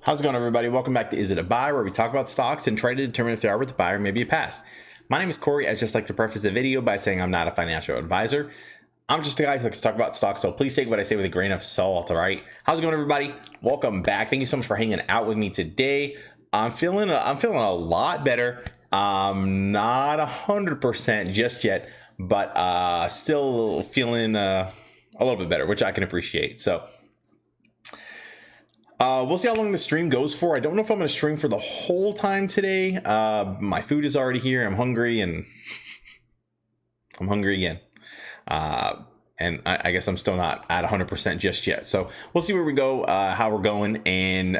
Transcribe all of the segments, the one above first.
How's it going, everybody? Welcome back to Is It a Buy, where we talk about stocks and try to determine if they are worth a buy or maybe a pass. My name is Corey. I'd just like to preface the video by saying I'm not a financial advisor. I'm just a guy who likes to talk about stocks, so please take what I say with a grain of salt, all right? How's it going, everybody? Welcome back. Thank you so much for hanging out with me today. I'm feeling a lot better. Not 100% just yet, but still feeling a little bit better, which I can appreciate. So we'll see how long the stream goes for. I don't know if I'm going to stream for the whole time today. My food is already here. I'm hungry, and I'm hungry again. And I guess I'm still not at 100% just yet. So we'll see where we go, how we're going, and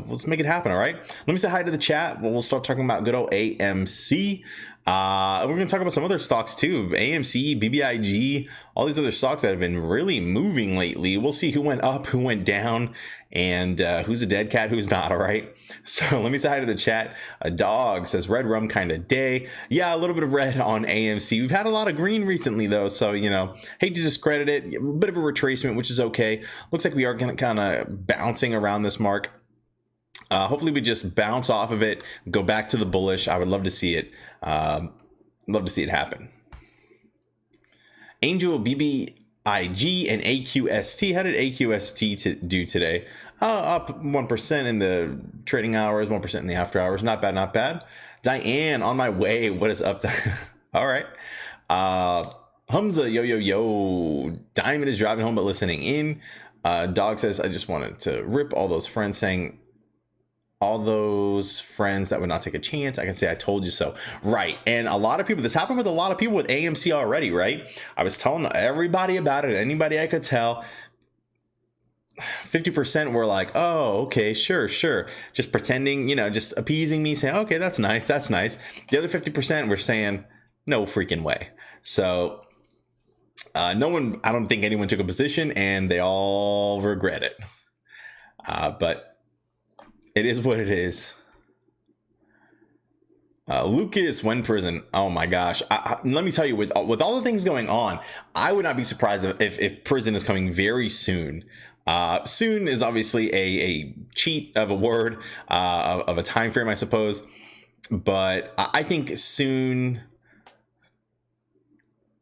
let's make it happen, all right? Let me say hi to the chat. We'll start talking about good old AMC. We're going to talk about some other stocks too. AMC, Bbig, all these other stocks that have been really moving lately. We'll see who went up, who went down, and who's a dead cat, who's not, all right? So let me say hi to the chat. A dog says red rum kind of day. Yeah, a little bit of red on AMC. We've had a lot of green recently though, so hate to discredit it. A bit of a retracement, which is okay. Looks like we are kind of bouncing around this mark. Hopefully we just bounce off of it, go back to the bullish. I would love to see it. Love to see it happen. Angel, Bbig, and AQST. How did AQST do today? Up 1% in the trading hours, 1% in the after hours. Not bad, not bad. Diane, on my way. What is up? All right. Humza, yo. Diamond is driving home but listening in. Dog says, I just wanted to rip all those friends saying, all those friends that would not take a chance. I can say I told you so. Right. And a lot of people, this happened with a lot of people with AMC already, right? I was telling everybody about it, anybody I could tell. 50% were like, oh, okay, sure. Just pretending, just appeasing me, saying, okay, that's nice. The other 50% were saying, no freaking way. So no one, I don't think anyone took a position, and they all regret it. But it is what it is. Lucas, when prison? Oh my gosh. Let me tell you, with all the things going on, I would not be surprised if prison is coming very soon. Soon is obviously a cheat of a word, of a time frame, I suppose. But I think soon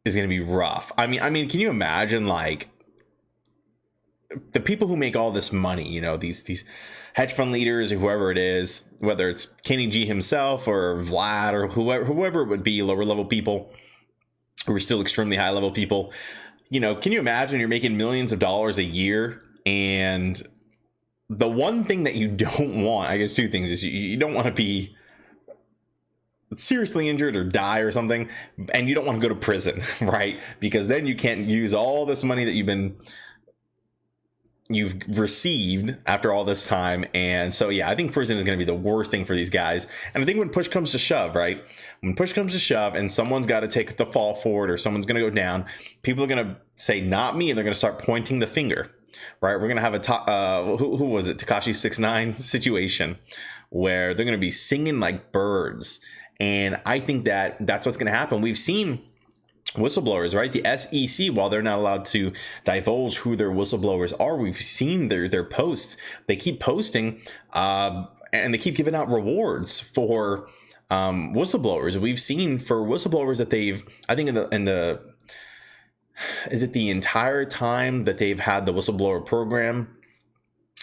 is going to be rough. I mean, can you imagine, like, the people who make all this money, these hedge fund leaders or whoever it is, whether it's Kenny G himself or Vlad or whoever it would be, lower level people who are still extremely high level people, can you imagine you're making millions of dollars a year, and the one thing that you don't want, I guess two things, is you don't want to be seriously injured or die or something, and you don't want to go to prison, right? Because then you can't use all this money that you've received after all this time. And so, yeah, I think prison is going to be the worst thing for these guys. And I think when push comes to shove, right? When push comes to shove and someone's got to take the fall forward, or someone's going to go down, people are going to say, not me. And they're going to start pointing the finger, right? We're going to have who was it? Tekashi 6ix9ine situation where they're going to be singing like birds. And I think that's what's going to happen. We've seen whistleblowers, right? The SEC, while they're not allowed to divulge who their whistleblowers are, we've seen their posts. They keep posting, and they keep giving out rewards for whistleblowers. We've seen for whistleblowers that they've, I think is it the entire time that they've had the whistleblower program,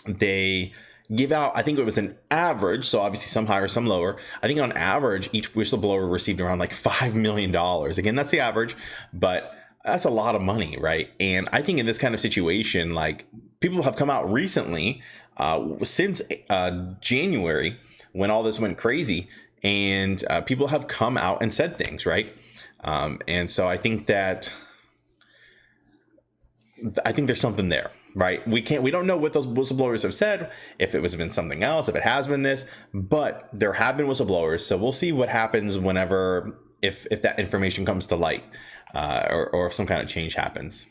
they give out, I think it was an average, so obviously some higher, some lower. I think on average, each whistleblower received around like $5 million. Again, that's the average, but that's a lot of money, right? And I think in this kind of situation, like, people have come out recently, since January, when all this went crazy, and people have come out and said things, right? And so I think there's something there. Right. We don't know what those whistleblowers have said, if it was been something else, if it has been this, but there have been whistleblowers. So we'll see what happens whenever, if that information comes to light, or if some kind of change happens.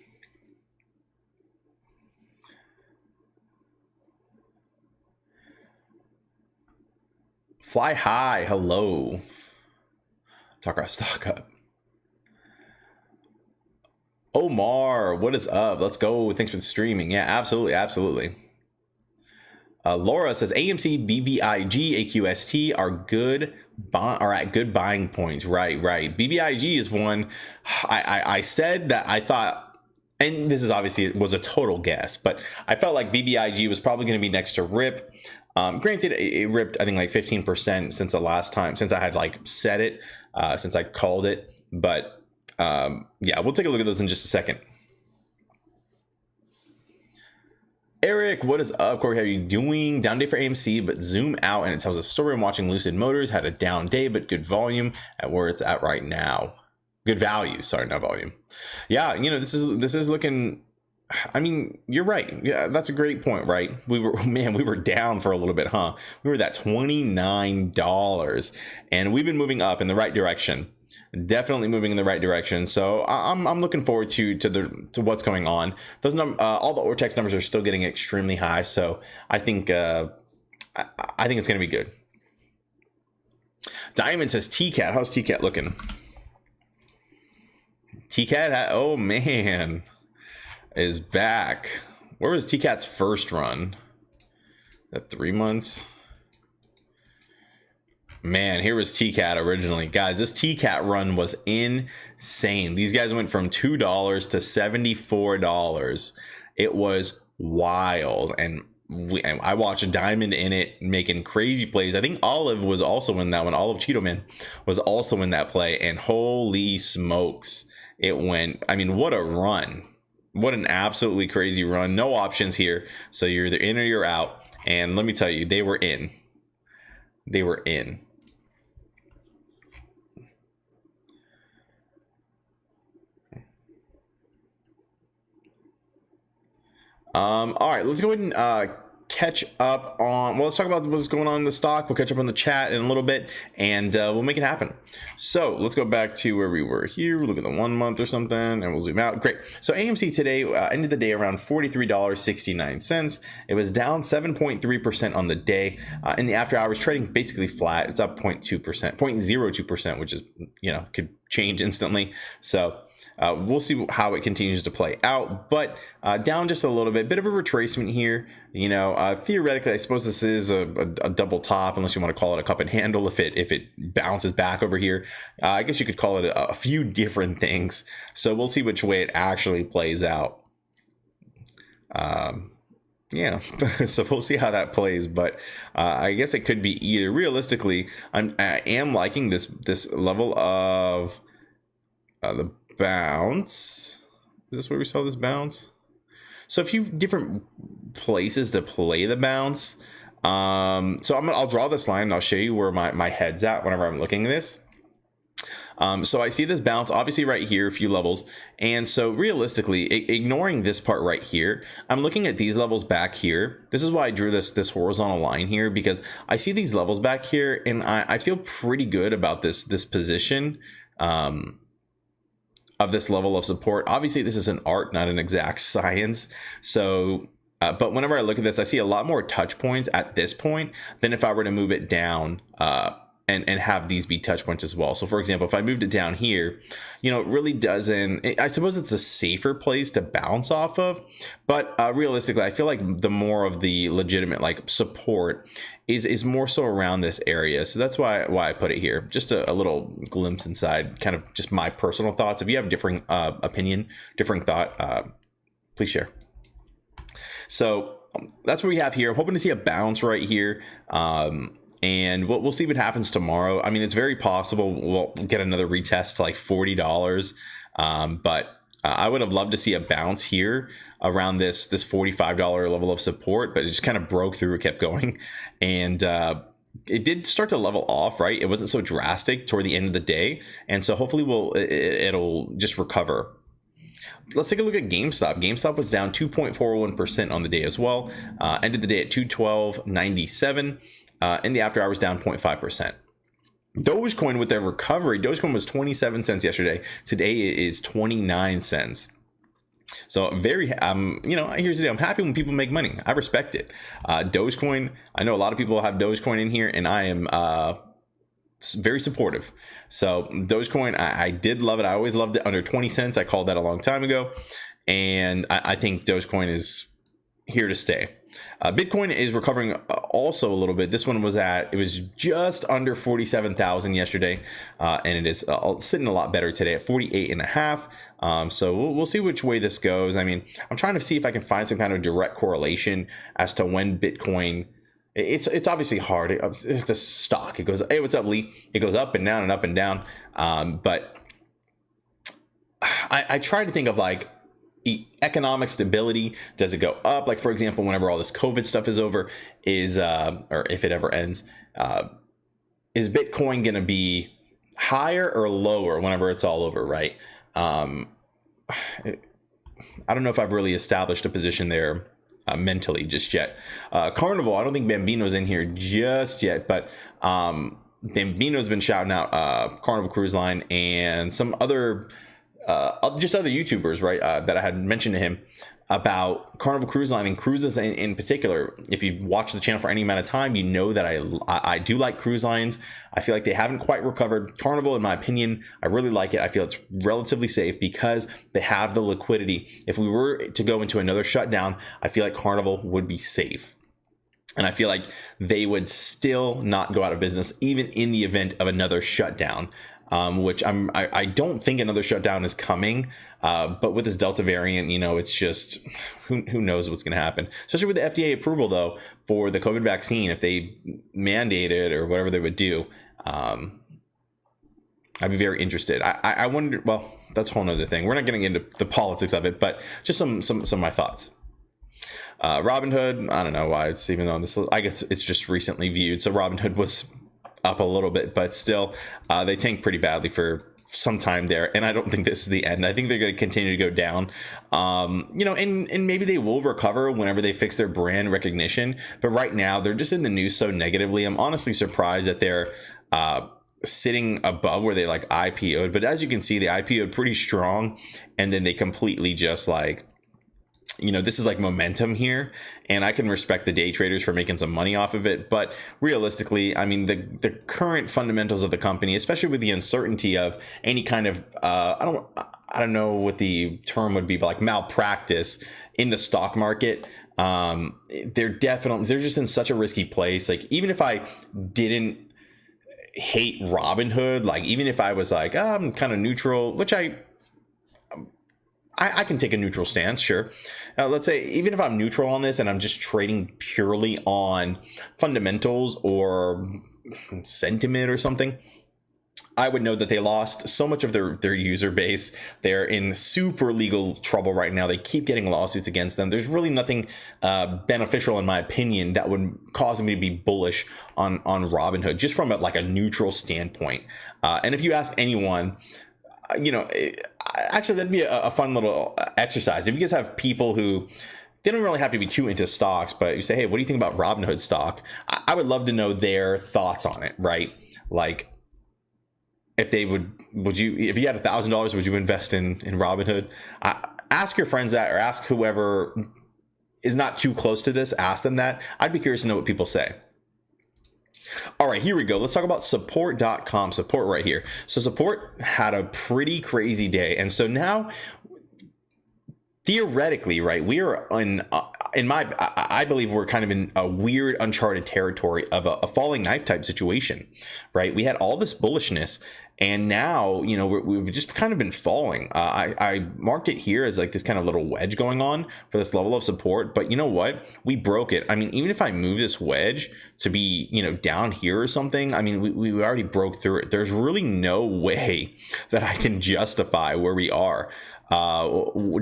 Fly high. Hello. Talk our stock up. Omar, what is up? Let's go. Thanks for the streaming. Yeah, absolutely. Laura says AMC, BBIG, AQST are at good buying points. Right. BBIG is one. I said that I thought, and this is obviously, it was a total guess, but I felt like BBIG was probably going to be next to RIP. Granted, it ripped, I think, like 15% since the last time, since I had like said it, since I called it. But yeah, we'll take a look at those in just a second. Eric, what is up? Corey, how are you doing? Down day for AMC, but zoom out and it tells a story. I'm watching Lucid Motors, had a down day, but good volume at where it's at right now. Good value, sorry, not volume. Yeah, you know, this is looking, I mean, you're right. Yeah, that's a great point, right? We were down for a little bit, huh? We were at $29 and we've been moving up in the right direction. Definitely moving in the right direction. So I'm looking forward to what's going on. Those all the Ortex numbers are still getting extremely high. So I think it's going to be good. Diamond says TCAT. How's TCAT looking? TCAT, oh man, is back. Where was TCAT's first run? That 3 months. Man, here was TCAT originally. Guys, this TCAT run was insane. These guys went from $2 to $74. It was wild. And I watched Diamond in it making crazy plays. I think Olive was also in that one. Olive Cheeto Man was also in that play. And holy smokes, it went. I mean, what a run. What an absolutely crazy run. No options here. So you're either in or you're out. And let me tell you, they were in. They were in. All right, let's go ahead and catch up on, well, let's talk about what's going on in the stock. We'll catch up on the chat in a little bit, and we'll make it happen. So let's go back to where we were here. We'll look at the 1 month or something, and we'll zoom out. Great. So AMC today ended the day around $43.69. It was down 7.3% on the day. In the after hours, trading basically flat. It's up 0.2%, 0.02%, which is, you know, could change instantly. So we'll see how it continues to play out, but down just a little bit of a retracement here. You know, theoretically, I suppose this is a double top, unless you want to call it a cup and handle. If it bounces back over here, I guess you could call it a few different things. So we'll see which way it actually plays out. Yeah, so we'll see how that plays, but I guess it could be either. Realistically, I am liking this level of the bounce. Is this where we saw this bounce? So a few different places to play the bounce. So I'll draw this line and I'll show you where my head's at whenever I'm looking at this. So I see this bounce obviously right here, a few levels. And so realistically, ignoring this part right here, I'm looking at these levels back here. This is why I drew this horizontal line here, because I see these levels back here and I feel pretty good about this position. Of this level of support. Obviously, this is an art, not an exact science. So, but whenever I look at this, I see a lot more touch points at this point than if I were to move it down and have these be touch points as well. So for example, if I moved it down here, you know, it really doesn't, I suppose it's a safer place to bounce off of, but realistically, I feel like the more of the legitimate like support is more so around this area. So that's why I put it here. Just a little glimpse inside, kind of just my personal thoughts. If you have differing opinion, differing thought, please share. So that's what we have here. I'm hoping to see a bounce right here. And we'll see what happens tomorrow. I mean, it's very possible we'll get another retest to like $40. But I would have loved to see a bounce here around this $45 level of support, but it just kind of broke through, it kept going. And it did start to level off, right? It wasn't so drastic toward the end of the day. And so hopefully it'll just recover. Let's take a look at GameStop. GameStop was down 2.41% on the day as well. Ended the day at 212.97. In the after hours, down 0.5%. Dogecoin with their recovery. Dogecoin was 27 cents yesterday. Today it is 29 cents. So very, you know, here's the deal. I'm happy when people make money. I respect it. Dogecoin, I know a lot of people have Dogecoin in here, and I am very supportive. So Dogecoin, I did love it. I always loved it under 20 cents. I called that a long time ago. And I think Dogecoin is here to stay. Bitcoin is recovering also a little bit. This one it was just under 47,000 yesterday, and it is sitting a lot better today at 48.5. So we'll see which way this goes. I mean, I'm trying to see if I can find some kind of direct correlation as to when Bitcoin. It's obviously hard. It's a stock. It goes, hey, what's up, Lee? It goes up and down and up and down. But I try to think of like economic stability. Does it go up? Like, for example, whenever all this COVID stuff is over, or if it ever ends, is Bitcoin going to be higher or lower whenever it's all over, right? I don't know if I've really established a position there mentally just yet. Carnival, I don't think Bambino's in here just yet, but Bambino's been shouting out Carnival Cruise Line and some other just other YouTubers, right, that I had mentioned to him about Carnival Cruise Line and cruises in particular. If you've watched the channel for any amount of time, you know that I do like cruise lines. I feel like they haven't quite recovered. Carnival, in my opinion, I really like it. I feel it's relatively safe because they have the liquidity. If we were to go into another shutdown, I feel like Carnival would be safe. And I feel like they would still not go out of business, even in the event of another shutdown. Which I don't think another shutdown is coming, but with this Delta variant, it's just who knows what's going to happen. Especially with the FDA approval, though, for the COVID vaccine, if they mandate it or whatever they would do, I'd be very interested. I wonder. Well, that's a whole nother thing. We're not getting into the politics of it, but just some of my thoughts. Robinhood, I don't know why it's even on this. I guess it's just recently viewed, so Robinhood was up a little bit, but still they tanked pretty badly for some time there, and I don't think this is the end. I think they're going to continue to go down, and maybe they will recover whenever they fix their brand recognition, but right now they're just in the news so negatively. I'm honestly surprised that they're sitting above where they like IPO'd, but as you can see, they IPO'd pretty strong, and then they completely just like, this is like momentum here, and I can respect the day traders for making some money off of it. But realistically, I mean, the current fundamentals of the company, especially with the uncertainty of any kind of, I don't know what the term would be, but like malpractice in the stock market, they're just in such a risky place. Like, even if I didn't hate Robinhood, like even if I was like, I'm kind of neutral, which I can take a neutral stance, sure. Let's say even if I'm neutral on this and I'm just trading purely on fundamentals or sentiment or something, I would know that they lost so much of their user base. They're in super legal trouble right now. They keep getting lawsuits against them. There's really nothing beneficial, in my opinion, that would cause me to be bullish on Robinhood, just from a neutral standpoint. And if you ask anyone, actually, that'd be a fun little exercise. If you guys have people who, they don't really have to be too into stocks, but you say, hey, what do you think about Robinhood stock? I would love to know their thoughts on it, right? Like, if they if you had $1,000, would you invest in Robinhood? Ask your friends that, or ask whoever is not too close to this, ask them that. I'd be curious to know what people say. All right, here we go. Let's talk about Sprt.com. Sprt right here. So Sprt had a pretty crazy day. And so now, theoretically, right, we are I believe we're kind of in a weird, uncharted territory of a falling knife type situation, right? We had all this bullishness, and now, we've just kind of been falling. I marked it here as like this kind of little wedge going on for this level of support, but you know what? We broke it. I mean, even if I move this wedge to be, down here or something, I mean, we already broke through it. There's really no way that I can justify where we are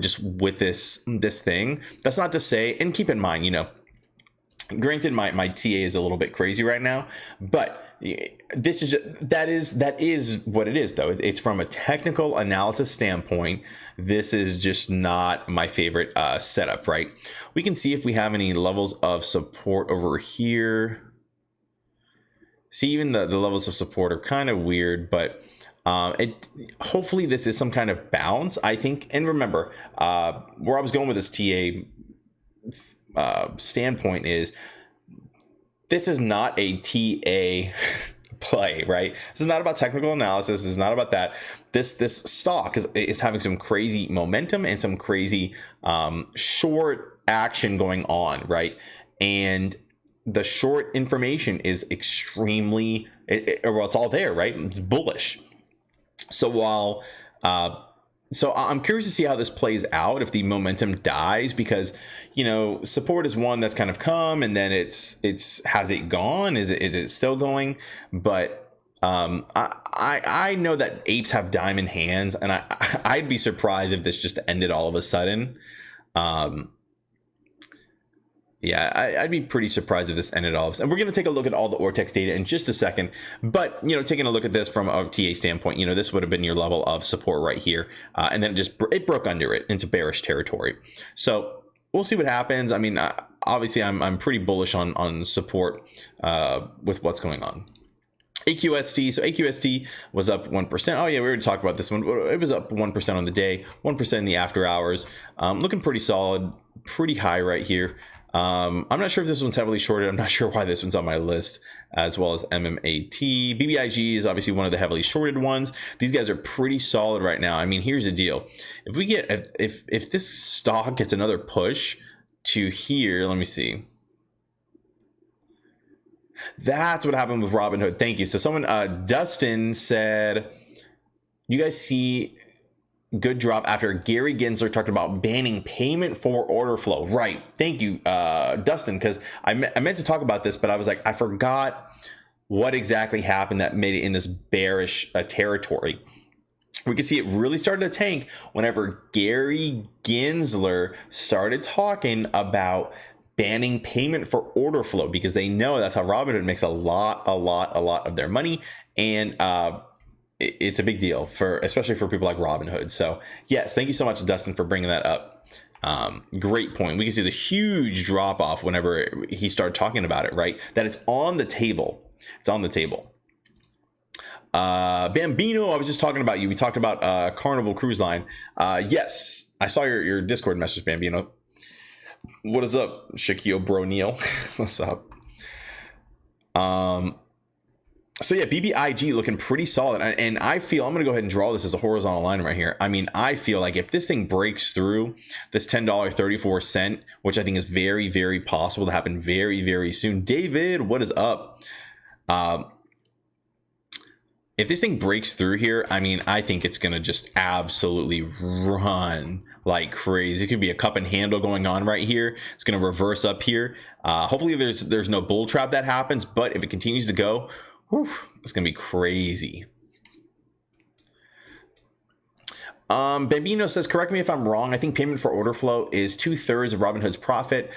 just with this thing. That's not to say, and keep in mind, granted, my TA is a little bit crazy right now, but this is that is what it is, though. It's from a technical analysis standpoint. This is just not my favorite setup, right? We can see if we have any levels of support over here. See, even the levels of support are kind of weird, but hopefully this is some kind of bounce, I think. And remember, where I was going with this TA standpoint is, this is not a TA play, right? This is not about technical analysis. This is not about that. This stock is having some crazy momentum and some crazy short action going on, right? And the short information is extremely, well, it's all there, right? It's bullish. So while, so I'm curious to see how this plays out if the momentum dies, because, you know, support is one that's kind of come and then it's has it gone? Is it still going? But I know that apes have diamond hands, and I'd be surprised if this just ended all of a sudden. Yeah, I'd be pretty surprised if this ended all of a sudden. And we're going to take a look at all the Ortex data in just a second. But, you know, taking a look at this from a TA standpoint, you know, this would have been your level of support right here. And then it broke under it into bearish territory. So we'll see what happens. I mean, obviously, I'm pretty bullish on support with what's going on. AQST, so AQST was up 1%. Oh yeah, we already talked about this one. It was up 1% on the day, 1% in the after hours. Looking pretty solid, pretty high right here. I'm not sure if this one's heavily shorted. I'm not sure why this one's on my list, as well as MMAT. BBIG is obviously one of the heavily shorted ones. These guys are pretty solid right now. I mean, here's the deal. If we get, if this stock gets another push to here, let me see. That's what happened with Robinhood. Thank you. So someone, Dustin said, you guys see good drop after Gary Gensler talked about banning payment for order flow. Right. Thank you, Dustin, because I meant to talk about this, but I was like, I forgot what exactly happened that made it in this bearish territory. We could see it really started to tank whenever Gary Gensler started talking about banning payment for order flow, because they know that's how Robinhood makes a lot of their money. And it's a big deal especially for people like Robinhood. So yes, thank you so much, Dustin, for bringing that up. Great point. We can see the huge drop off whenever he started talking about it, right? That it's on the table. It's on the table. Bambino, I was just talking about you. We talked about Carnival Cruise Line. Yes, I saw your Discord message, Bambino. What is up, Shaquille Bro Neil? What's up? So yeah, BBIG looking pretty solid, and I feel I'm gonna go ahead and draw this as a horizontal line right here. I mean, I feel like if this thing breaks through this $10.34, which I think is very, very possible to happen very, very soon. David, what is up? If this thing breaks through here, I mean, I think it's gonna just absolutely run like crazy. It could be a cup and handle going on right here. It's gonna reverse up here. Hopefully there's no bull trap that happens, but if it continues to go, whew, it's gonna be crazy. Bambino says, correct me if I'm wrong, I think payment for order flow is 2/3 of Robinhood's profit.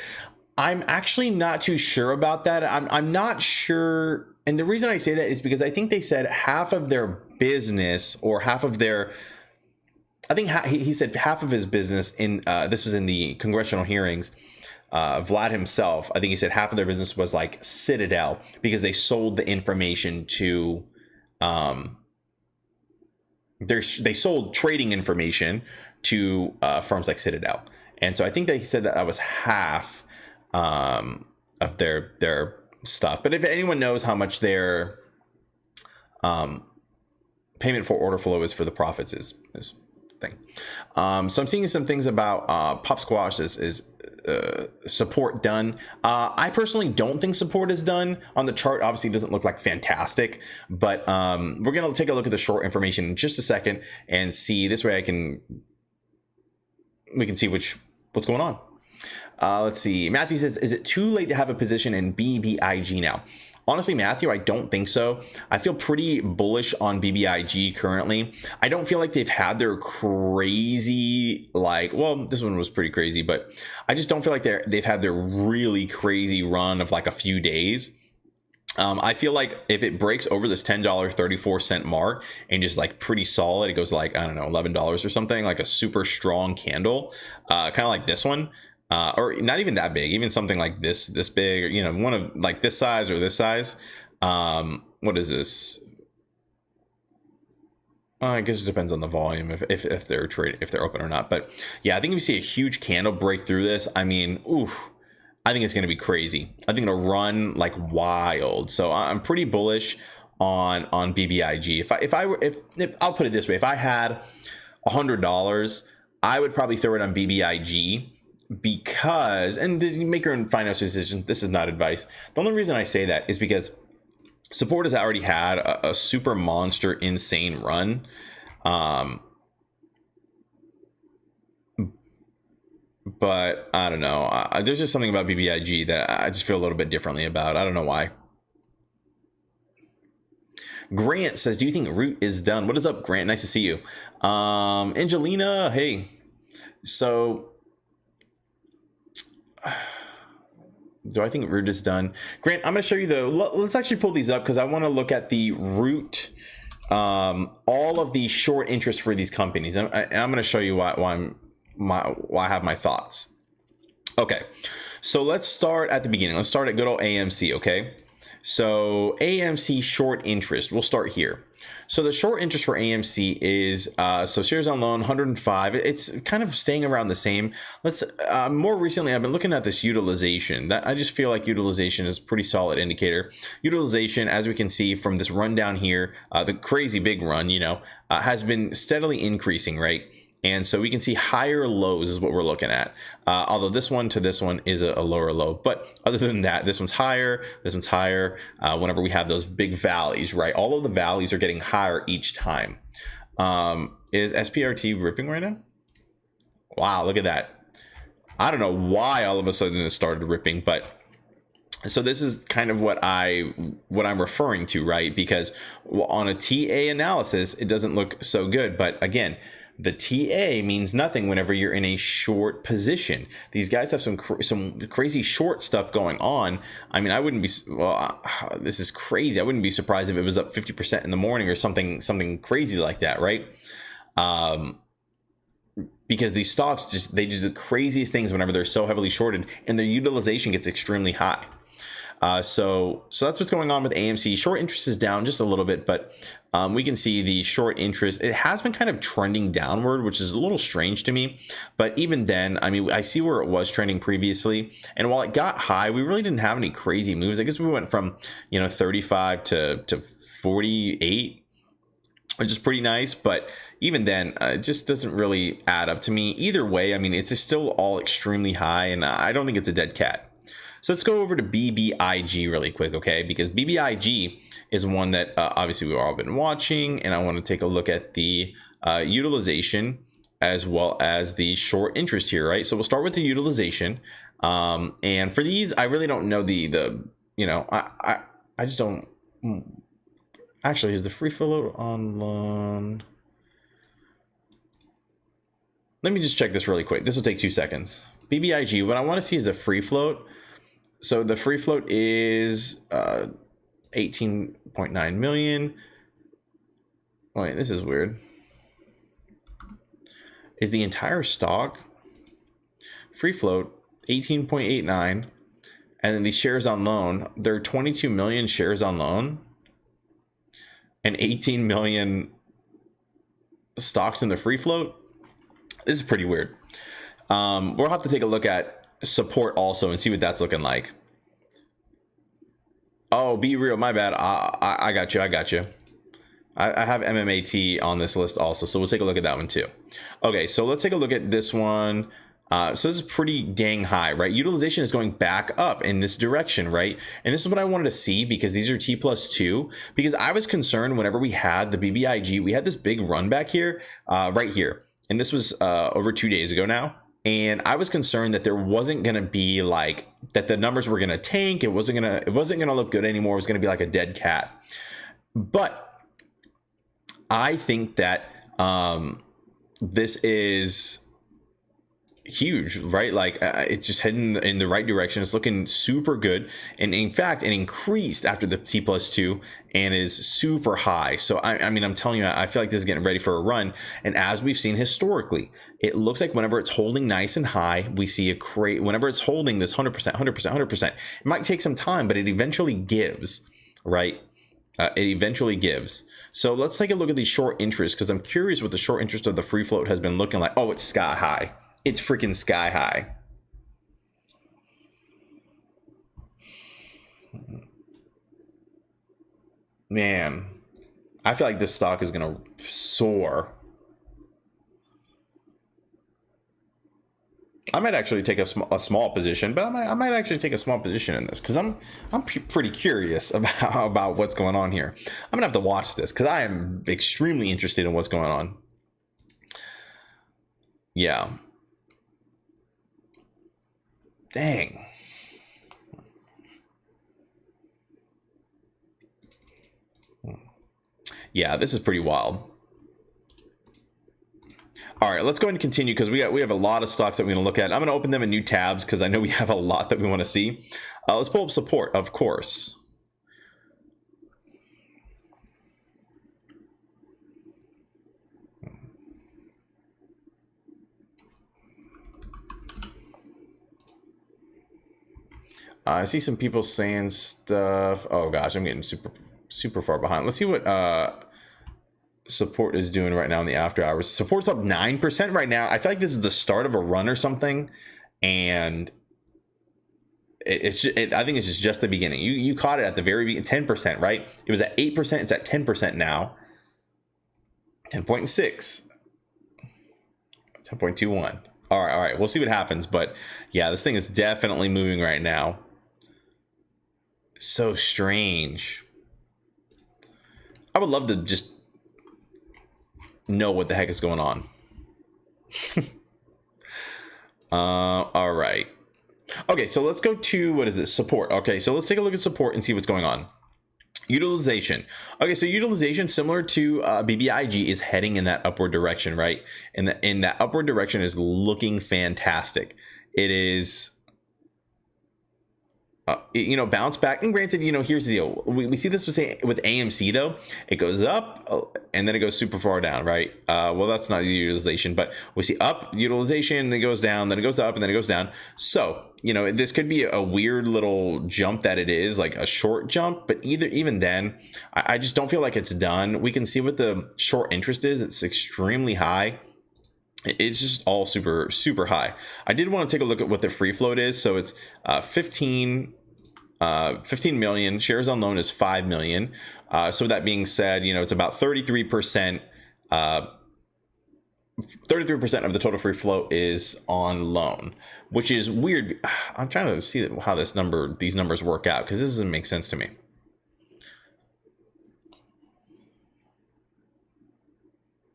I'm actually not too sure about that. I'm not sure. And the reason I say that is because I think they said half of their business, or half of their, I think he said half of his business in, this was in the congressional hearings, Vlad himself, I think he said half of their business was like Citadel, because they sold the information to, they sold trading information to firms like Citadel. And so I think they said that was half of their stuff. But if anyone knows how much their payment for order flow is for the profits is thing. So I'm seeing some things about Pop Squash is support done. I personally don't think support is done on the chart. Obviously it doesn't look like fantastic, but we're going to take a look at the short information in just a second and see. This way we can see what's going on. Let's see. Matthew says, is it too late to have a position in BBIG now? Honestly, Matthew, I don't think so. I feel pretty bullish on BBIG currently. I don't feel like they've had their crazy, like, well, this one was pretty crazy, but I just don't feel like they've had their really crazy run of like a few days. I feel like if it breaks over this $10.34 mark and just like pretty solid, it goes like, I don't know, $11 or something, like a super strong candle, kind of like this one. Or not even that big, even something like this big, or, you know, one of like this size or this size. What is this? I guess it depends on the volume if they're trading, if they're open or not. But yeah, I think if you see a huge candle break through this, I mean, oof, I think it's going to be crazy. I think it'll run like wild. So I'm pretty bullish on BBIG. If I'll put it this way, if I had $100, I would probably throw it on BBIG, because, and you make your own financial decision, this is not advice. The only reason I say that is because support has already had a super monster insane run. But I don't know, there's just something about BBIG that I just feel a little bit differently about. I don't know why. Grant says, do you think Root is done? What is up, Grant? Nice to see you. Angelina, hey. So do I think Root is done? Grant, I'm going to show you let's actually pull these up because I want to look at the Root, all of the short interest for these companies. I'm going to show you why I have my thoughts. Okay, so let's start at the beginning. Let's start at good old AMC. Okay, so AMC short interest, we'll start here. So the short interest for AMC is so shares on loan 105. It's kind of staying around the same. Let's more recently I've been looking at this utilization. That I just feel like utilization is a pretty solid indicator. Utilization, as we can see from this rundown here, the crazy big run, has been steadily increasing, right? And so we can see higher lows is what we're looking at. Although this one to this one is a lower low. But other than that, this one's higher, this one's higher. Whenever we have those big valleys, right? All of the valleys are getting higher each time. Is SPRT ripping right now? Wow, look at that. I don't know why all of a sudden it started ripping, but so this is kind of what I'm referring to, right? Because on a TA analysis, it doesn't look so good. But again, the TA means nothing whenever you're in a short position. These guys have some crazy short stuff going on. I mean, I wouldn't be, this is crazy. I wouldn't be surprised if it was up 50% in the morning or something crazy like that, right? Because these stocks they do the craziest things whenever they're so heavily shorted and their utilization gets extremely high. So that's what's going on with AMC. Short interest is down just a little bit, but we can see the short interest, it has been kind of trending downward, which is a little strange to me. But even then, I mean, I see where it was trending previously. And while it got high, we really didn't have any crazy moves. I guess we went from, 35 to 48, which is pretty nice. But even then, it just doesn't really add up to me. Either way, I mean, it's just still all extremely high, and I don't think it's a dead cat. So let's go over to BBIG really quick, okay? Because BBIG is one that obviously we've all been watching, and I want to take a look at the utilization as well as the short interest here, right? So we'll start with the utilization, and for these, I really don't know I just don't. Actually, is the free float on loan? Let me just check this really quick. This will take 2 seconds. BBIG, what I want to see is the free float. So the free float is 18.9 million. Wait, this is weird. Is the entire stock free float 18.89, and then the shares on loan, there are 22 million shares on loan and 18 million stocks in the free float? This is pretty weird. We'll have to take a look at support also and see what that's looking like. Oh, be real, my bad. I got you. I have MMAT on this list also, so we'll take a look at that one too. Okay, so let's take a look at this one. So this is pretty dang high, right? Utilization is going back up in this direction, right? And this is what I wanted to see because these are T+2. Because I was concerned whenever we had the BBIG, we had this big run back here, right here. And this was over 2 days ago now. And I was concerned that there wasn't going to be that the numbers were going to tank. It wasn't going to look good anymore. It was going to be like a dead cat. But I think that this is huge, right? It's just heading in the right direction. It's looking super good, and in fact it increased after the T+2 and is super high. So I mean, I'm telling you, I feel like this is getting ready for a run. And as we've seen historically, it looks like whenever it's holding nice and high, we see whenever it's holding this 100%, it might take some time, but it eventually gives, right? It eventually gives. So let's take a look at these short interests, because I'm curious what the short interest of the free float has been looking like. Oh, it's sky high. It's freaking sky high. Man, I feel like this stock is going to soar. I might actually take a small position, but I might actually take a small position in this because I'm pretty curious about what's going on here. I'm gonna have to watch this because I am extremely interested in what's going on. Yeah. Dang. Yeah, this is pretty wild. All right, let's go ahead and continue because we have a lot of stocks that we're going to look at. I'm going to open them in new tabs because I know we have a lot that we want to see. Let's pull up support, of course. I see some people saying stuff. Oh gosh, I'm getting super far behind. Let's see what support is doing right now in the after hours. Support's up 9% right now. I feel like this is the start of a run or something, and I think it's just the beginning. You caught it at the very beginning, 10%, right? It was at 8%. It's at 10% now. 10.6, 10.21. All right. We'll see what happens, but yeah, this thing is definitely moving right now. So strange. I would love to just know what the heck is going on. All right. Okay, so let's go to, what is it? Support. Okay, so let's take a look at support and see what's going on. Utilization. Okay, so utilization, similar to BBIG, is heading in that upward direction, right? And that upward direction is looking fantastic. It is, bounce back. And granted, here's the deal. We see this with AMC though. It goes up and then it goes super far down, right? Well, that's not utilization, but we see up utilization, then it goes down, then it goes up, and then it goes down. So, this could be a weird little jump that it is, like a short jump, but even then, I just don't feel like it's done. We can see what the short interest is. It's extremely high. It's just all super high. I did want to take a look at what the free float is. So it's 15 million. Shares on loan is 5 million. So that being said, it's about 33%. 33% of the total free float is on loan, which is weird. I'm trying to see how these numbers work out because this doesn't make sense to me.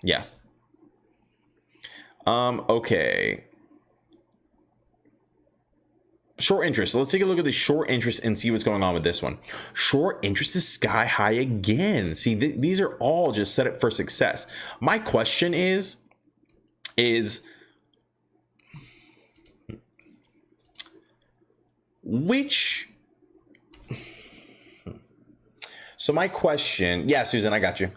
Yeah. Okay. Short interest. So let's take a look at the short interest and see what's going on with this one. Short interest is sky high again. See, these are all just set up for success. My question is which... So my question... Yeah, Susan, I got you.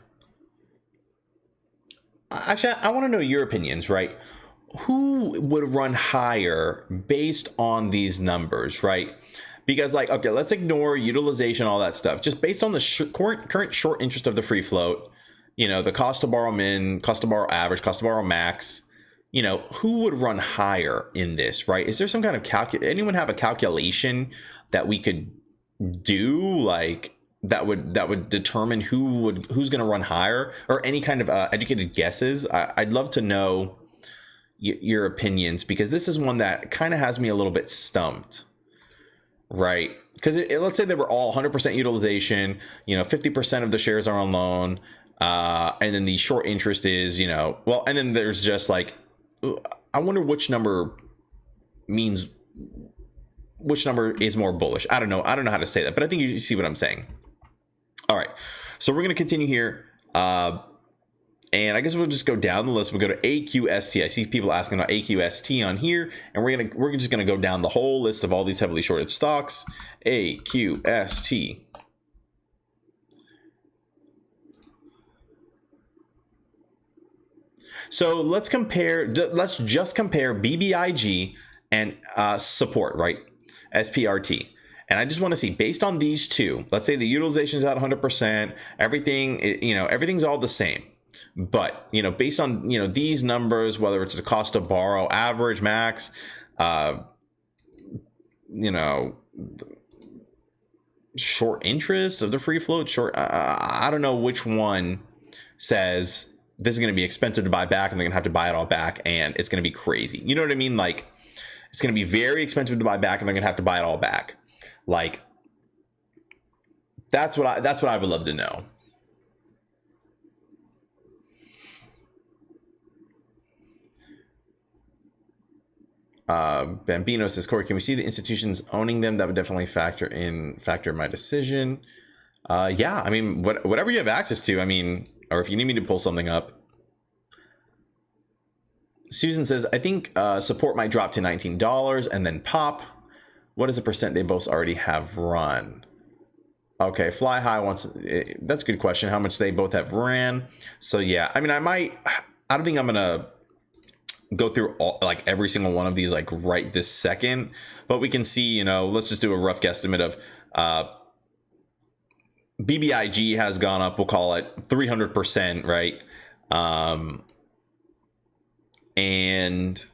Actually, I want to know your opinions, right? Who would run higher based on these numbers, right? Because, okay, let's ignore utilization, all that stuff. Just based on the current short interest of the free float, the cost to borrow min, cost to borrow average, cost to borrow max, who would run higher in this, right? Is there some kind of anyone have a calculation that we could do, that would determine who's going to run higher, or any kind of educated guesses? I'd love to know your opinions, because this is one that kind of has me a little bit stumped, right? Because let's say they were all 100% utilization, 50% of the shares are on loan, and then the short interest is, well, and then there's just I wonder which number is more bullish. I don't know how to say that, but I think you see what I'm saying. All right, so we're going to continue here. And I guess we'll just go down the list. We'll go to AQST. I see people asking about AQST on here, and we're just gonna go down the whole list of all these heavily shorted stocks. AQST. So let's just compare BBIG and support, right? SPRT. And I just want to see, based on these two, let's say the utilization is at 100%, everything's all the same. But, based on, these numbers, whether it's the cost to borrow, average, max, short interest of the free float, I don't know which one says this is going to be expensive to buy back, and they're going to have to buy it all back, and it's going to be crazy. You know what I mean? Like, it's going to be very expensive to buy back, and they're going to have to buy it all back. Like, that's what I would love to know. Bambino says, Corey, can we see the institutions owning them? That would definitely factor in my decision. Yeah, I mean, whatever you have access to. I mean, or if you need me to pull something up. Susan says, I think support might drop to $19 and then pop. What is the percent they both already have run? Okay, Fly High wants, that's a good question, how much they both have ran. So yeah, I mean, I don't think I'm gonna go through like every single one of these like right this second, but we can see, you know, let's just do a rough guesstimate of BBIG has gone up, we'll call it 300%, right? And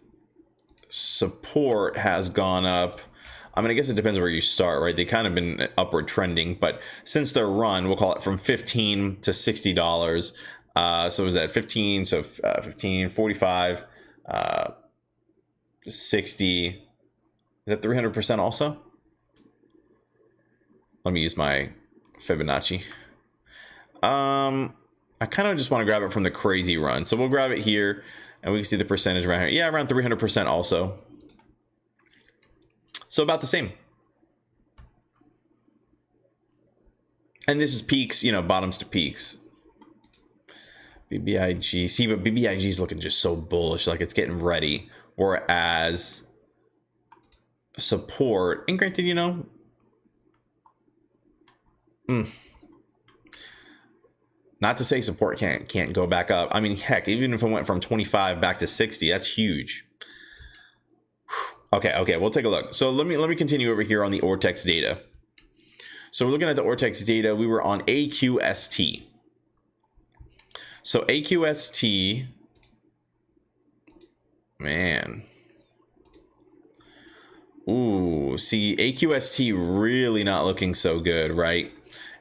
support has gone up. I mean, I guess it depends where you start, right? They kind of been upward trending, but since their run, we'll call it from $15 to $60. So is that 15? So 15, 45, 60. Is that 300% also? Let me use my Fibonacci. I kind of just want to grab it from the crazy run. So we'll grab it here and we can see the percentage around here. Yeah, around 300% also. So about the same. And this is peaks, you know, bottoms to peaks. BBIG. See, but BBIG is looking just so bullish, like it's getting ready. Whereas support, and granted, you know, not to say support can't go back up. I mean, heck, even if it went from 25 back to 60, that's huge. Okay, we'll take a look. So let me continue over here on the Ortex data. So we're looking at the Ortex data. We were on AQST. So AQST, man. Ooh, see, AQST really not looking so good, right?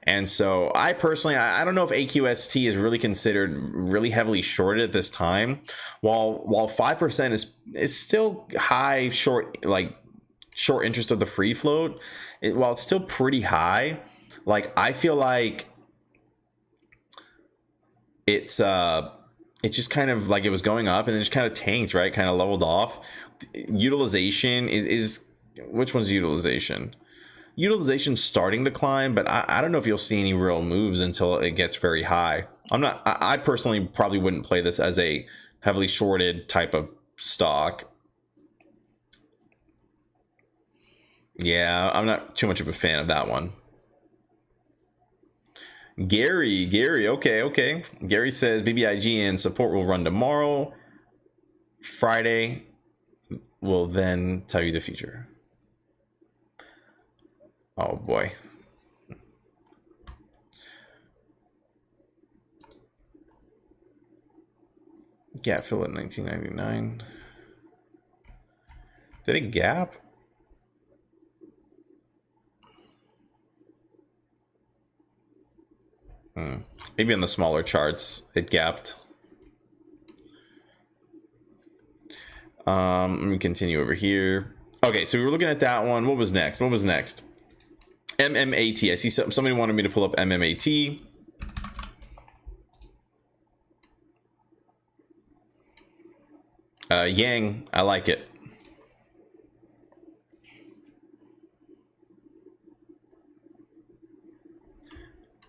And so I personally, I don't know if AQST is really considered really heavily shorted at this time. While 5% is still high short interest of the free float, while it's still pretty high, like I feel like it's just kind of like it was going up and then just kind of tanked, right? Kind of leveled off. Utilization is which one's utilization? Utilization's starting to climb, but I don't know if you'll see any real moves until it gets very high. I personally probably wouldn't play this as a heavily shorted type of stock. Yeah, I'm not too much of a fan of that one. Gary, okay. Gary says BBIG and support will run tomorrow. Friday will then tell you the future. Oh boy. Gap fill at 1999. Did it gap? Maybe on the smaller charts it gapped. Let me continue over here. Okay, so we were looking at that one. What was next? MMAT. I see somebody wanted me to pull up MMAT. Yang, I like it.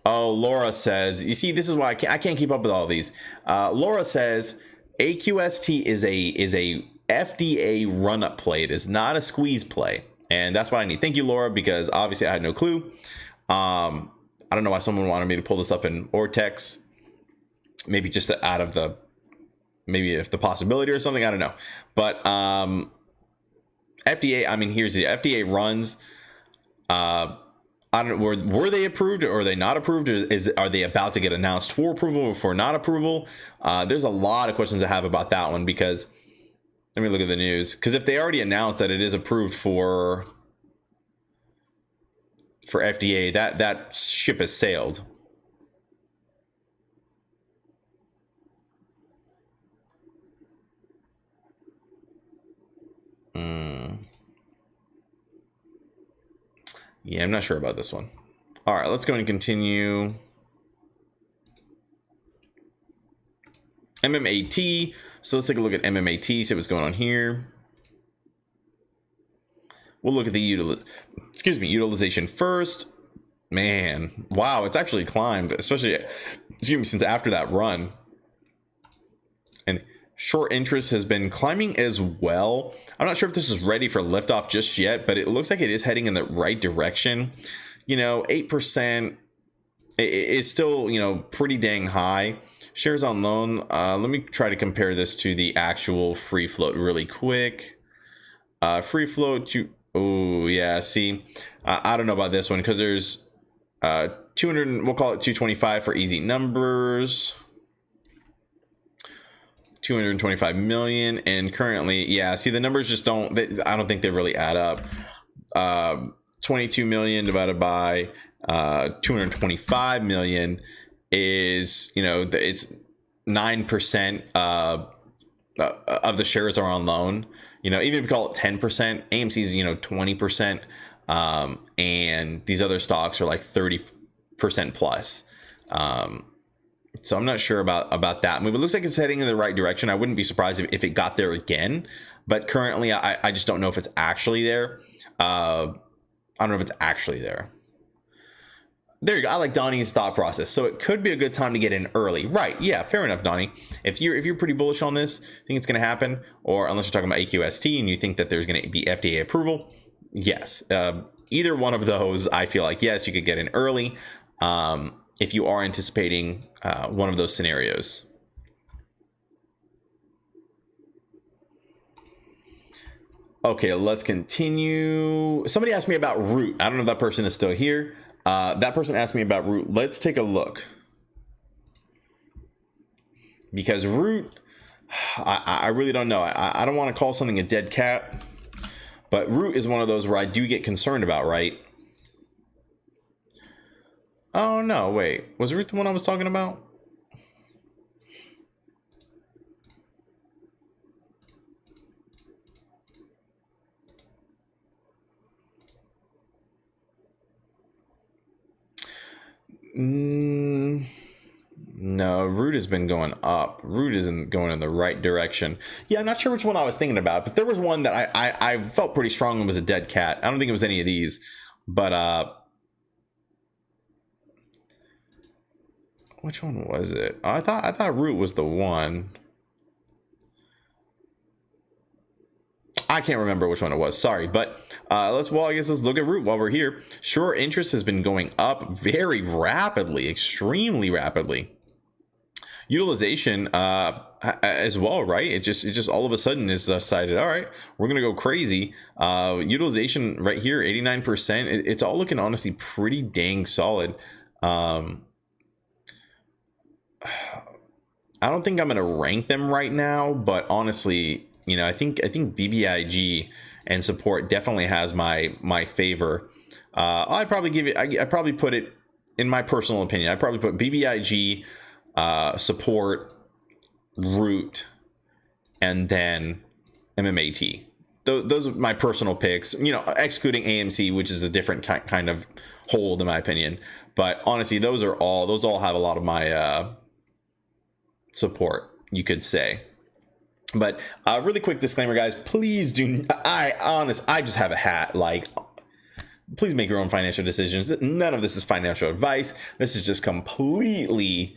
Oh, Laura says, you see, this is why I can't keep up with all these. Laura says AQST is a FDA run-up play. It is not a squeeze play. And that's what I need. Thank you, Laura, because obviously I had no clue. I don't know why someone wanted me to pull this up in Ortex. Maybe just out of the, maybe if the possibility or something, I don't know. But FDA, I mean, here's the FDA runs. I don't know, were they approved or are they not approved? Or are they about to get announced for approval or for not approval? There's a lot of questions I have about that one because let me look at the news. Because if they already announced that it is approved for FDA, that ship has sailed. Yeah, I'm not sure about this one. All right, let's go and continue. MMAT. So let's take a look at MMAT, see what's going on here. We'll look at the utilization first. Man, wow, it's actually climbed, especially since after that run. And short interest has been climbing as well. I'm not sure if this is ready for liftoff just yet, but it looks like it is heading in the right direction. 8% is still, pretty dang high. Shares on loan. Let me try to compare this to the actual free float really quick. Free float to, oh yeah, see, I don't know about this one because there's 200, we'll call it 225 for easy numbers. 225 million, and currently, yeah, see, the numbers just don't, I don't think they really add up. 22 million divided by 225 million is, it's 9% of the shares are on loan. Even if we call it 10%, AMC is 20%, and these other stocks are like 30% plus. So I'm not sure about that move. It looks like it's heading in the right direction. I wouldn't be surprised if it got there again, but currently I just don't know if it's actually there. I don't know if it's actually there. There you go. I like Donnie's thought process. So it could be a good time to get in early. Right. Yeah, fair enough, Donnie. If you're pretty bullish on this, think it's going to happen, or unless you're talking about AQST and you think that there's going to be FDA approval, yes. Either one of those, I feel like, yes, you could get in early if you are anticipating one of those scenarios. Okay, let's continue. Somebody asked me about Root. I don't know if that person is still here. That person asked me about Root. Let's take a look. Because Root, I really don't know. I don't want to call something a dead cat, but Root is one of those where I do get concerned about, right? Oh, no, wait. Was Root the one I was talking about? No, Root has been going up. Root isn't going in the right direction. Yeah, I'm not sure which one I was thinking about, but there was one that I felt pretty strongly was a dead cat. I don't think it was any of these, but which one was it? I thought Root was the one. I can't remember which one it was. Sorry, but I guess let's look at Root while we're here. Short interest has been going up very rapidly, extremely rapidly. Utilization as well, right? It just all of a sudden is decided, all right, we're gonna go crazy. Utilization right here, 89%. It's all looking honestly pretty dang solid. I don't think I'm gonna rank them right now, but honestly, I think BBIG and Support definitely has my favor. I'd probably give it. I'd probably put it, in my personal opinion, I'd probably put BBIG, Support, Root, and then MMAT. Those are my personal picks. Excluding AMC, which is a different kind of hold in my opinion. But honestly, those all have a lot of my support, you could say. But really quick disclaimer, guys, please do. I just have a hat. Like, please make your own financial decisions. None of this is financial advice. This is just completely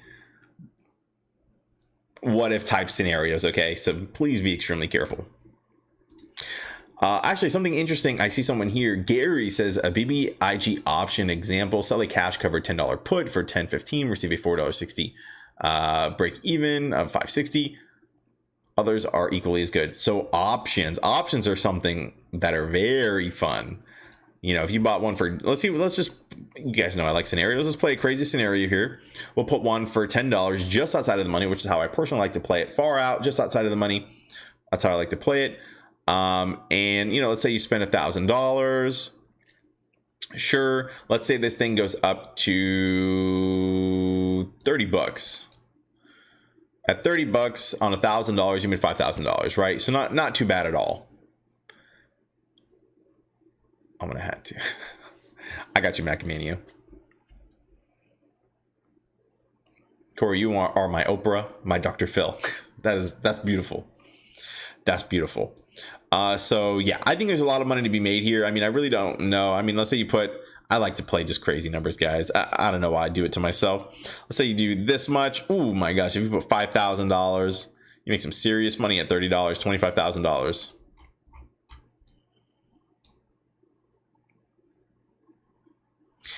what if type scenarios. Okay, so please be extremely careful. Actually, something interesting. I see someone here. Gary says a BBIG option example: sell a cash covered $10 put for $10.15, receive a $4.60 break even of $5.60. Others are equally as good. So options are something that are very fun. If you bought one for, you guys know I like scenarios. Let's play a crazy scenario here. We'll put one for $10 just outside of the money, which is how I personally like to play it. Far out, just outside of the money. That's how I like to play it. And let's say you spend $1,000. Sure. Let's say this thing goes up to $30. At $30 on $1,000, you made $5,000, right? So not too bad at all. I'm gonna have to. I got you, Macmania. Corey, you are my Oprah, my Dr. Phil. That's beautiful. That's beautiful. So yeah, I think there's a lot of money to be made here. I mean, I really don't know. I mean, let's say you put, I like to play just crazy numbers, guys. I don't know why I do it to myself. Let's say you do this much. Oh my gosh, if you put $5,000, you make some serious money at $30, $25,000.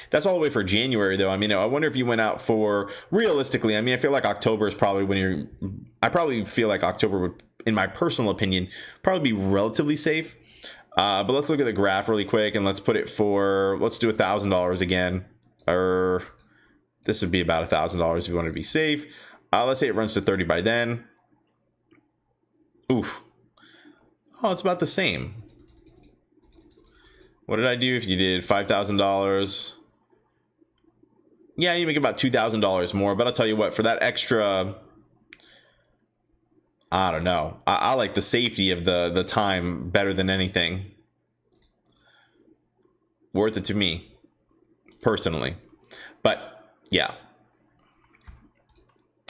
That's all the way for January, though. I mean, I wonder if you went out for, realistically, I mean, I feel like October is probably when you're, I probably feel like October would, in my personal opinion, probably be relatively safe. But let's look at the graph really quick, and let's put it for, let's do $1,000 again. Or this would be about $1,000 if you want to be safe. Let's say it runs to 30 by then. Oof. Oh, it's about the same. What did I do if you did $5,000? Yeah, you make about $2,000 more, but I'll tell you what, for that extra, I don't know. I like the safety of the time better than anything. Worth it to me, personally. But yeah.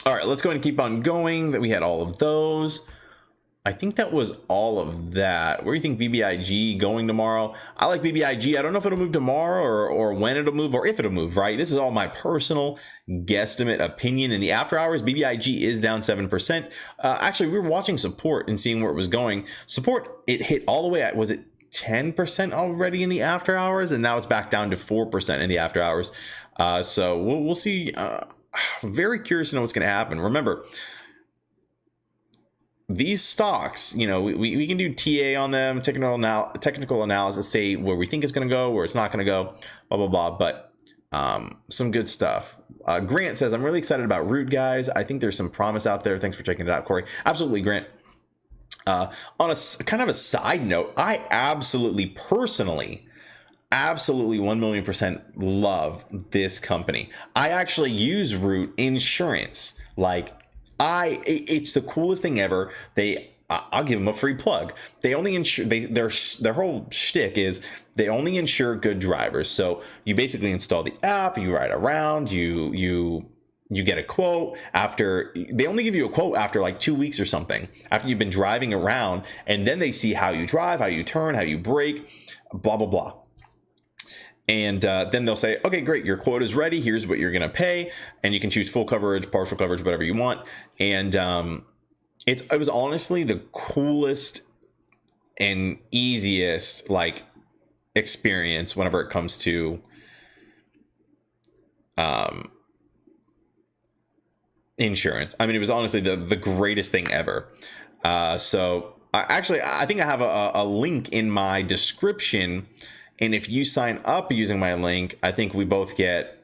All right, let's go ahead and keep on going. That we had all of those. I think that was all of that. Where do you think BBIG going tomorrow? I like BBIG. I don't know if it'll move tomorrow or when it'll move or if it'll move, right? This is all my personal guesstimate opinion. In the after hours, BBIG is down 7%. Actually, we were watching support and seeing where it was going. Support, it hit all the way at, was it 10% already in the after hours? And now it's back down to 4% in the after hours. So we'll see. Very curious to know what's going to happen. Remember, these stocks, you know, we can do TA on them, technical analysis, say where we think it's going to go, where it's not going to go, blah, blah, blah. But some good stuff. Grant says, I'm really excited about Root, guys. I think there's some promise out there. Thanks for checking it out, Corey. Absolutely, Grant. On a kind of a side note, I absolutely, personally, absolutely 1,000,000% love this company. I actually use Root Insurance. Like, it's the coolest thing ever. I'll give them a free plug. They only insure, their whole shtick is they only insure good drivers. So you basically install the app, you ride around, you get a quote after, they only give you a quote after like 2 weeks or something, after you've been driving around, and then they see how you drive, how you turn, how you brake, blah, blah, blah. And then they'll say, okay, great, your quote is ready. Here's what you're going to pay. And you can choose full coverage, partial coverage, whatever you want. And it was honestly the coolest and easiest like experience whenever it comes to insurance. I mean, it was honestly the greatest thing ever. So I think I have a link in my description. And if you sign up using my link, I think we both get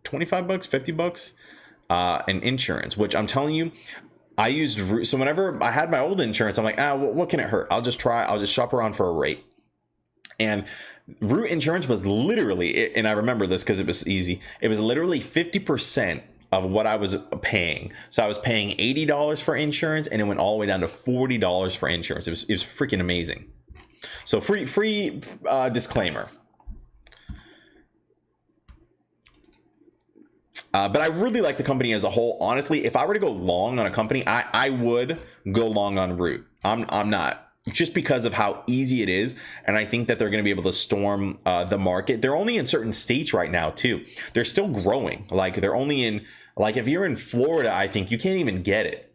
$25, $50 in insurance, which I'm telling you, I used Root. So whenever I had my old insurance, I'm like, what can it hurt? I'll just shop around for a rate. And Root Insurance was literally, and I remember this because it was easy, it was literally 50% of what I was paying. So I was paying $80 for insurance, and it went all the way down to $40 for insurance. It was freaking amazing. So free disclaimer. But I really like the company as a whole. Honestly, if I were to go long on a company, I would go long on Root. I'm not, just because of how easy it is. And I think that they're going to be able to storm the market. They're only in certain states right now too. They're still growing. Like they're only in, like if you're in Florida, I think you can't even get it.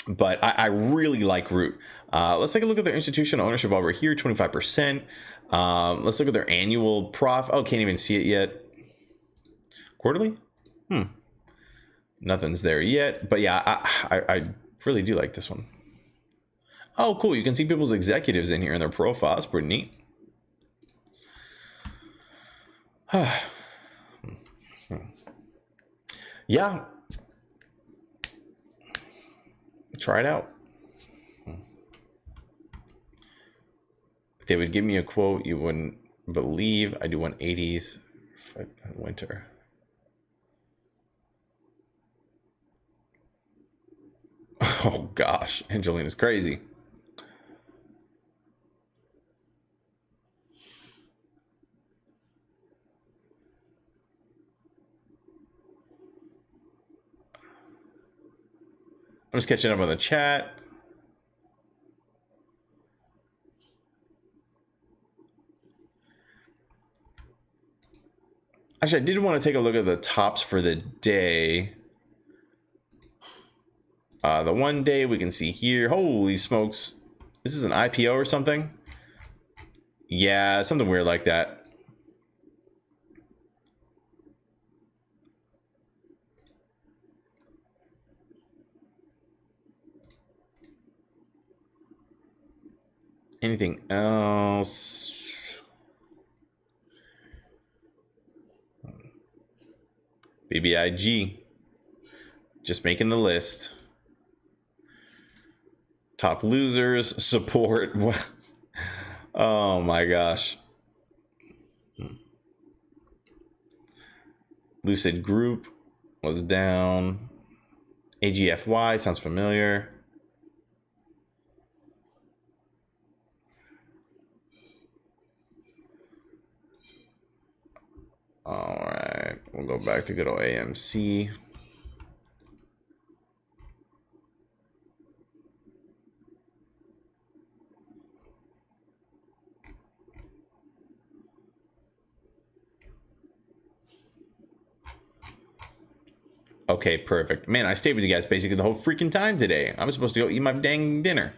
But I really like Root. Let's take a look at their institutional ownership while we're here, 25%. Let's look at their annual profit. Oh, can't even see it yet. Quarterly? Nothing's there yet. But yeah, I really do like this one. Oh, cool. You can see people's executives in here in their profiles. Pretty neat. Yeah. Try it out. If they would give me a quote, you wouldn't believe. I do 180s winter. Oh gosh, Angelina's crazy. I'm just catching up on the chat. Actually, I did want to take a look at the tops for the day. The one day we can see here. Holy smokes. This is an IPO or something? Yeah, something weird like that. Anything else? BBIG. Just making the list. Top losers, support. Oh my gosh. Lucid Group was down. AGFY sounds familiar. All right, we'll go back to good old AMC. Okay, perfect. Man, I stayed with you guys basically the whole freaking time today. I'm supposed to go eat my dang dinner.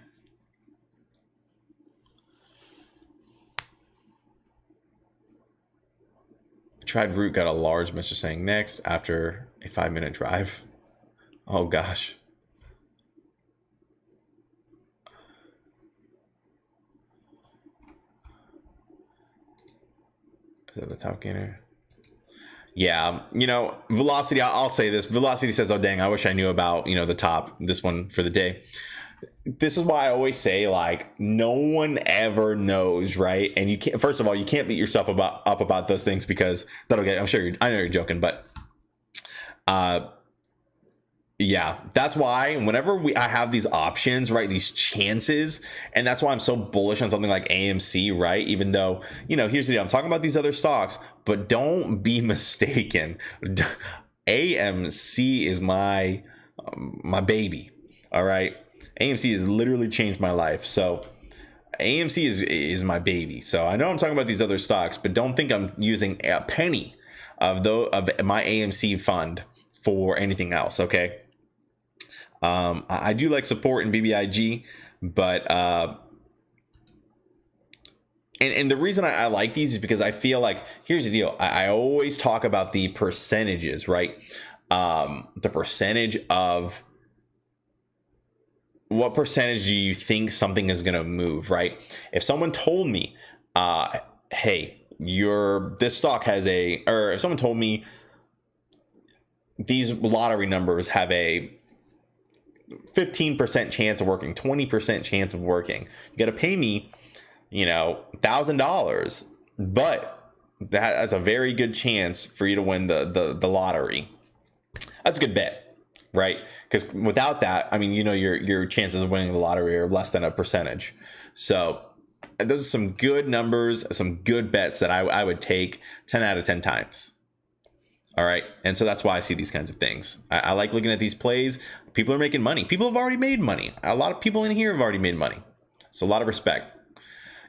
Tried route got a large message saying next after a 5-minute drive. Oh gosh. Is that the top gainer? Yeah, you know, Velocity, I'll say this. Velocity says, oh, dang, I wish I knew about, you know, the top, this one for the day. This is why I always say, like, no one ever knows, right? And you can't, first of all, you can't beat yourself up about those things because that'll get, I'm sure, I know you're joking, but yeah, that's why whenever I have these options, right, these chances, and that's why I'm so bullish on something like AMC, right? Even though, you know, here's the deal, I'm talking about these other stocks, but don't be mistaken. AMC is my baby, all right? AMC has literally changed my life. So AMC is my baby. So I know I'm talking about these other stocks, but don't think I'm using a penny of my AMC fund for anything else, okay? I do like support in BBIG, but and the reason I like these is because I feel like, here's the deal, I always talk about the percentages, right? The percentage of what percentage do you think something is going to move, right? If someone told me, hey, this stock has or if someone told me these lottery numbers have a 15% chance of working, 20% chance of working, you got to pay me, you know, $1,000, but that's a very good chance for you to win the lottery. That's a good bet, right? Because without that, I mean, you know, your chances of winning the lottery are less than a percentage. So those are some good numbers, some good bets that I would take 10 out of 10 times. All right. And so that's why I see these kinds of things. I like looking at these plays. People are making money. People have already made money. A lot of people in here have already made money. So a lot of respect.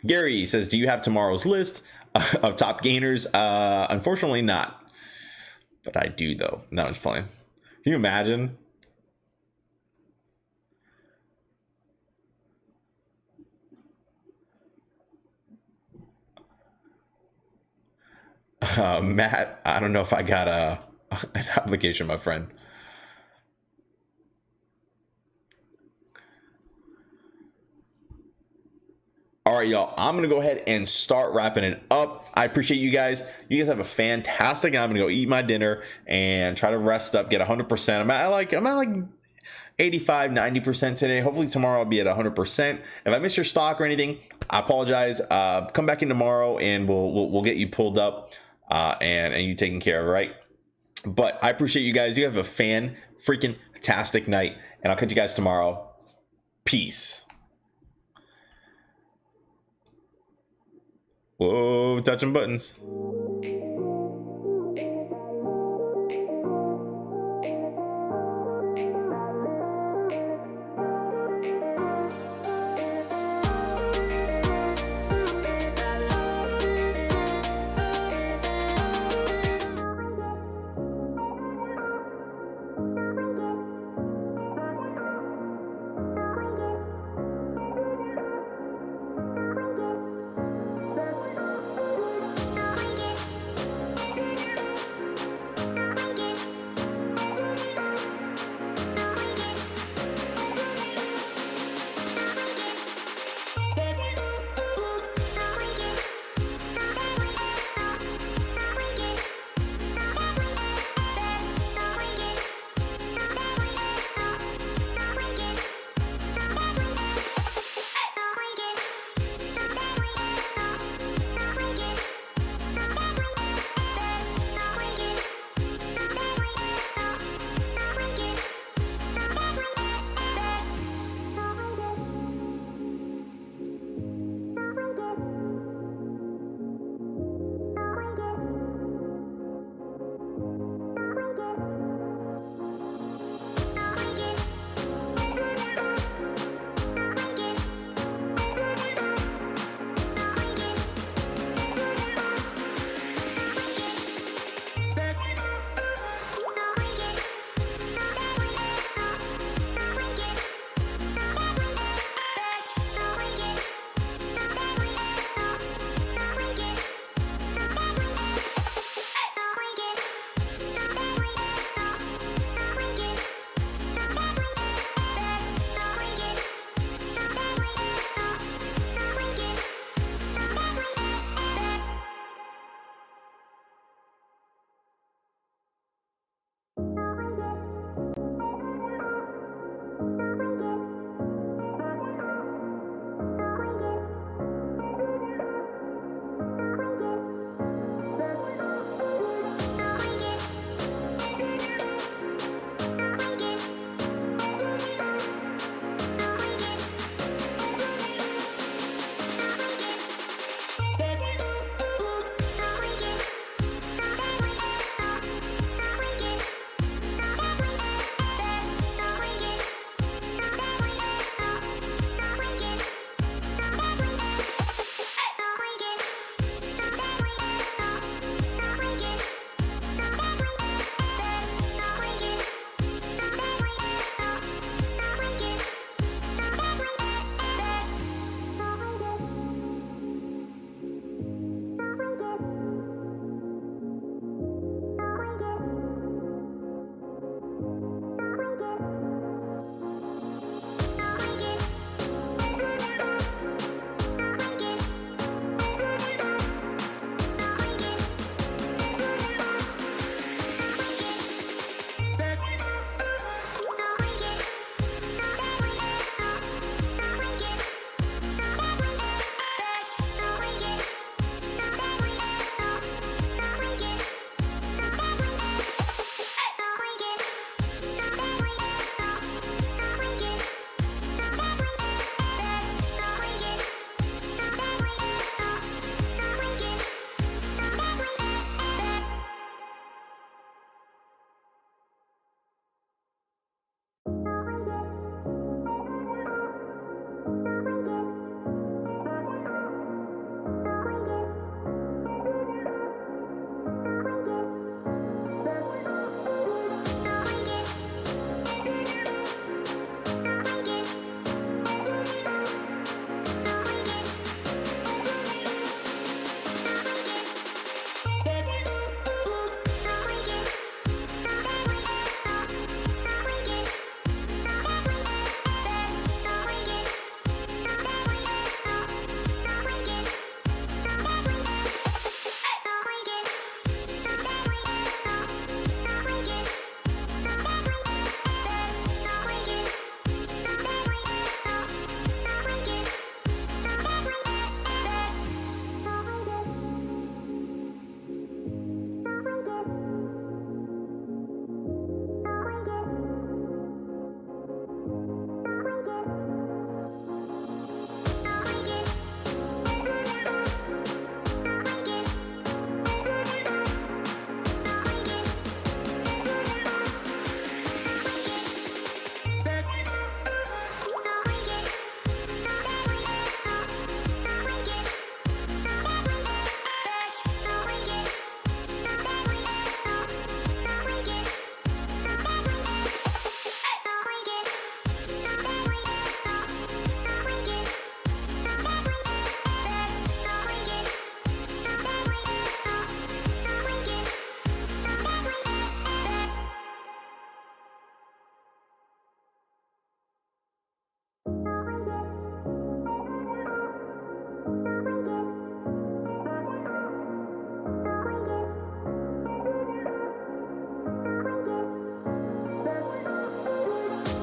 Gary says, do you have tomorrow's list of top gainers? Unfortunately not. But I do, though. No, it's funny. Can you imagine? Matt, I don't know if I got an application, my friend. All right, y'all, I'm going to go ahead and start wrapping it up. I appreciate you guys. You guys have a fantastic night. I'm going to go eat my dinner and try to rest up, get 100%. I'm at like 85, 90% today. Hopefully tomorrow I'll be at 100%. If I miss your stock or anything, I apologize. Come back in tomorrow and we'll get you pulled up and you taken care of, right? But I appreciate you guys. You have a freaking tastic night, and I'll catch you guys tomorrow. Peace. Whoa, touching buttons.